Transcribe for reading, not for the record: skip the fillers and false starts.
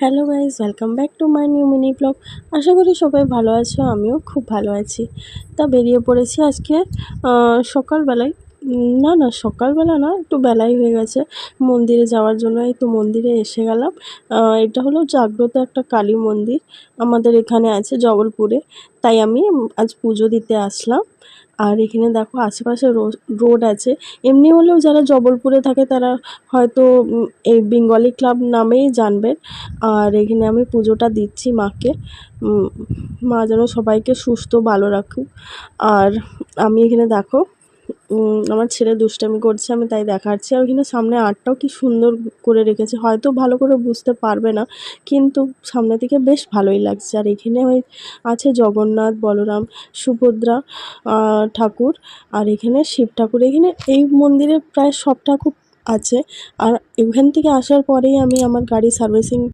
Hello guys, welcome back to my new mini blog. আশা করি সবাই ভালো আছো, আমিও খুব ভালো আছি। তা বেরিয়ে পড়েছি আজকে সকালবেলায়। না সকালবেলা না, একটু বেলাই হয়ে গেছে মন্দিরে যাওয়ার জন্য। এই তো মন্দিরে এসে গেলাম। এটা হলো জাগ্রত একটা কালী মন্দির, আমাদের এখানে আছে জবলপুরে। তাই আমি আজ পুজো দিতে আসলাম। আর এখানে দেখো আশেপাশে রোড আছে। এমনি হলেও যারা জবলপুরে থাকে তারা হয়তো এই বেঙ্গলি ক্লাব নামেই জানবেন। আর এখানে আমি পুজোটা দিচ্ছি মাকে। মা যেন সবাইকে সুস্থ ভালো রাখুক। আর আমি এখানে দেখো আমার ছেলে দুষ্টামি করছে, আমি তাই দেখাচ্ছি। আর ওখানে সামনে আর্টটাও কি সুন্দর করে রেখেছে, হয়তো ভালো করে বুঝতে পারবে না, কিন্তু সামনে থেকে বেশ ভালোই লাগছে। আর এখানে আছে জগন্নাথ, বলরাম, সুভদ্রা ঠাকুর। আর এখানে শিব ঠাকুর। এখানে এই মন্দিরে প্রায় সব ঠাকুর আছে। আর এখান থেকে আসার পরেই আমি আমার গাড়ি সার্ভিসিং